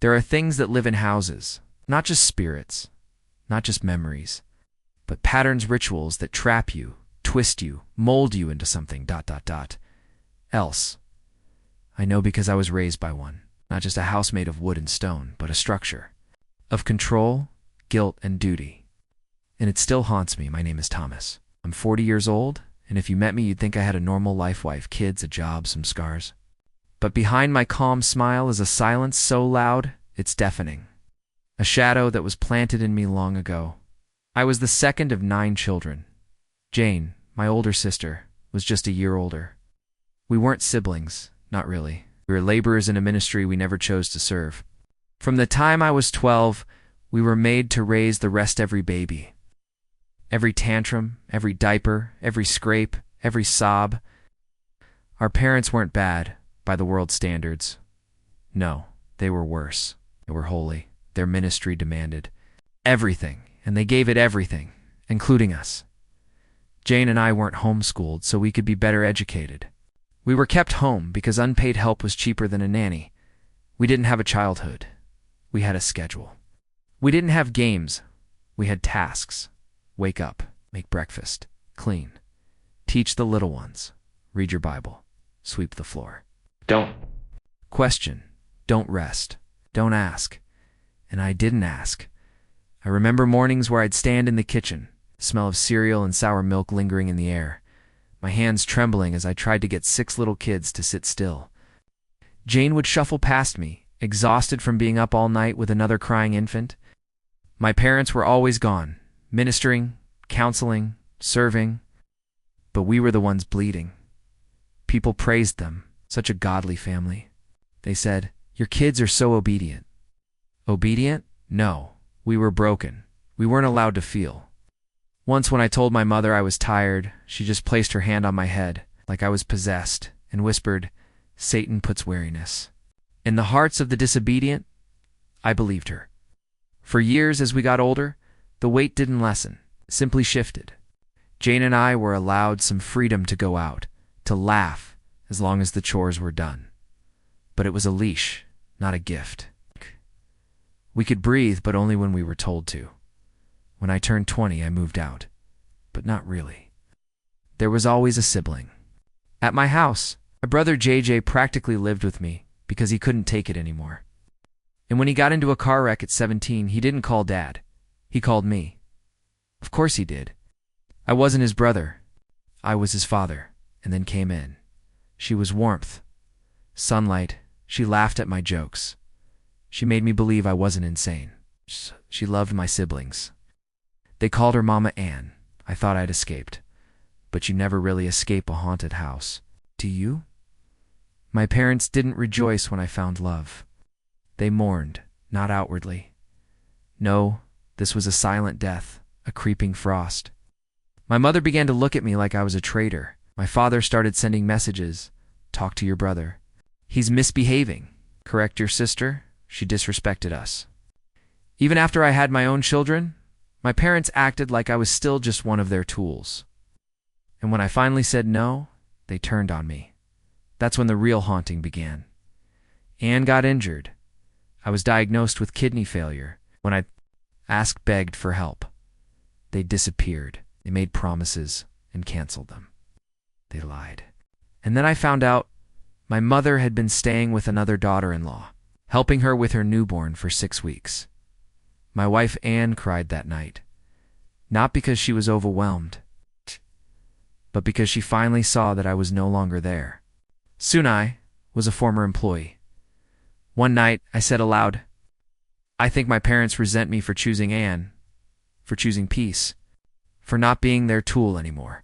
There are things that live in houses, not just spirits, not just memories, but patterns, rituals that trap you, twist you, mold you into something ... else. I know because I was raised by one, not just a house made of wood and stone, but a structure of control, guilt, and duty. And it still haunts me. My name is Thomas. I'm 40 years old, and if you met me, you'd think I had a normal life, wife, kids, a job, some scars. But behind my calm smile is a silence so loud, it's deafening. A shadow that was planted in me long ago. I was the second of 9 children. Jane, my older sister, was just a year older. We weren't siblings, not really. We were laborers in a ministry we never chose to serve. From the time I was 12, we were made to raise the rest every baby. Every tantrum, every diaper, every scrape, every sob. Our parents weren't bad, by the world's standards. No, they were worse. They were holy. Their ministry demanded everything, and they gave it everything, including us. Jane and I weren't homeschooled, so we could be better educated. We were kept home because unpaid help was cheaper than a nanny. We didn't have a childhood. We had a schedule. We didn't have games. We had tasks. Wake up, make breakfast, clean, teach the little ones, read your Bible, sweep the floor. Don't question, don't rest, don't ask. And I didn't ask. I remember mornings where I'd stand in the kitchen, the smell of cereal and sour milk lingering in the air, my hands trembling as I tried to get 6 little kids to sit still. Jane would shuffle past me, exhausted from being up all night with another crying infant. My parents were always gone, ministering, counseling, serving, but we were the ones bleeding. People praised them, such a godly family. They said, "Your kids are so obedient." Obedient? No, we were broken. We weren't allowed to feel. Once when I told my mother I was tired, she just placed her hand on my head, like I was possessed, and whispered, "Satan puts weariness." In the hearts of the disobedient, I believed her. For years as we got older, the weight didn't lessen, simply shifted. Jane and I were allowed some freedom to go out, to laugh, as long as the chores were done. But it was a leash, not a gift. We could breathe, but only when we were told to. When I turned 20, I moved out. But not really. There was always a sibling. At my house, my brother JJ practically lived with me because he couldn't take it anymore. And when he got into a car wreck at 17, he didn't call Dad. He called me. Of course he did. I wasn't his brother. I was his father, and then came in. She was warmth, sunlight. She laughed at my jokes. She made me believe I wasn't insane. She loved my siblings. They called her Mama Ann. I thought I'd escaped. But you never really escape a haunted house. Do you? My parents didn't rejoice when I found love. They mourned, not outwardly. No, this was a silent death, a creeping frost. My mother began to look at me like I was a traitor. My father started sending messages. "Talk to your brother. He's misbehaving. Correct your sister. She disrespected us." Even after I had my own children, my parents acted like I was still just one of their tools. And when I finally said no, they turned on me. That's when the real haunting began. Anne got injured. I was diagnosed with kidney failure. When I asked, begged for help, they disappeared. They made promises and canceled them. They lied. And then I found out my mother had been staying with another daughter-in-law, helping her with her newborn for 6 weeks. My wife Anne cried that night, not because she was overwhelmed, but because she finally saw that I was no longer there. Sunai was a former employee. One night, I said aloud, "I think my parents resent me for choosing Anne, for choosing peace, for not being their tool anymore."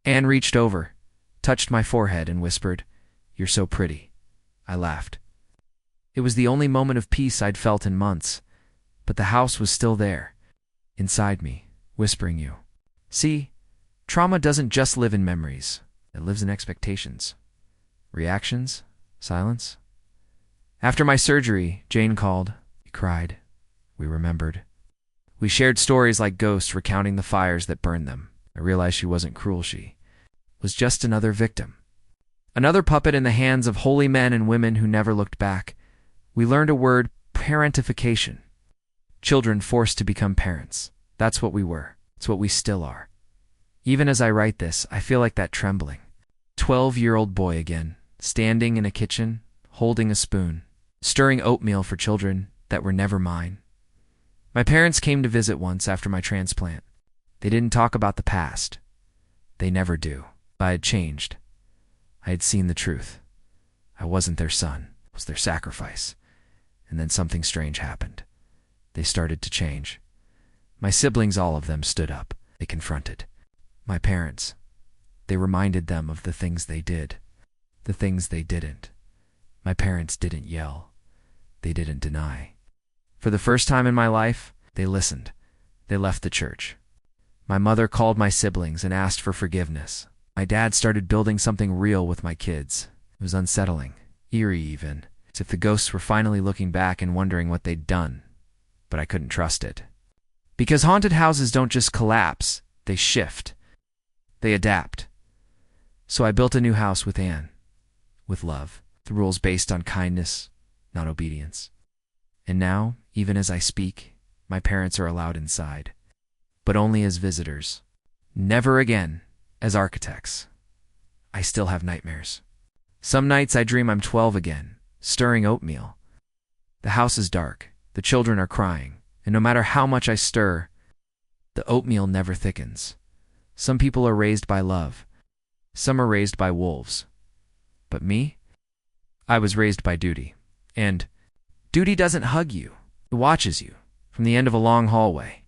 Anne reached over, touched my forehead, and whispered, "You're so pretty." I laughed. It was the only moment of peace I'd felt in months, but the house was still there, inside me, whispering you. See, trauma doesn't just live in memories. It lives in expectations. Reactions, silence. After my surgery, Jane called. We cried. We remembered. We shared stories like ghosts recounting the fires that burned them. I realized she wasn't cruel. She was just another victim. Another puppet in the hands of holy men and women who never looked back. We learned a word, parentification. Children forced to become parents. That's what we were. It's what we still are. Even as I write this, I feel like that trembling 12-year-old boy again, standing in a kitchen, holding a spoon, stirring oatmeal for children that were never mine. My parents came to visit once after my transplant. They didn't talk about the past. They never do. I had changed. I had seen the truth. I wasn't their son. I was their sacrifice. And then something strange happened. They started to change. My siblings, all of them, stood up. They confronted my parents. They reminded them of the things they did, the things they didn't. My parents didn't yell. They didn't deny. For the first time in my life, they listened. They left the church. My mother called my siblings and asked for forgiveness. My dad started building something real with my kids. It was unsettling, eerie even, as if the ghosts were finally looking back and wondering what they'd done. But I couldn't trust it. Because haunted houses don't just collapse, they shift. They adapt. So I built a new house with Anne, with love, the rules based on kindness, not obedience. And now, even as I speak, my parents are allowed inside, but only as visitors. Never again as architects. I still have nightmares. Some nights I dream I'm 12 again, stirring oatmeal. The house is dark, the children are crying, and no matter how much I stir, the oatmeal never thickens. Some people are raised by love. Some are raised by wolves. But me? I was raised by duty. And duty doesn't hug you. It watches you from the end of a long hallway.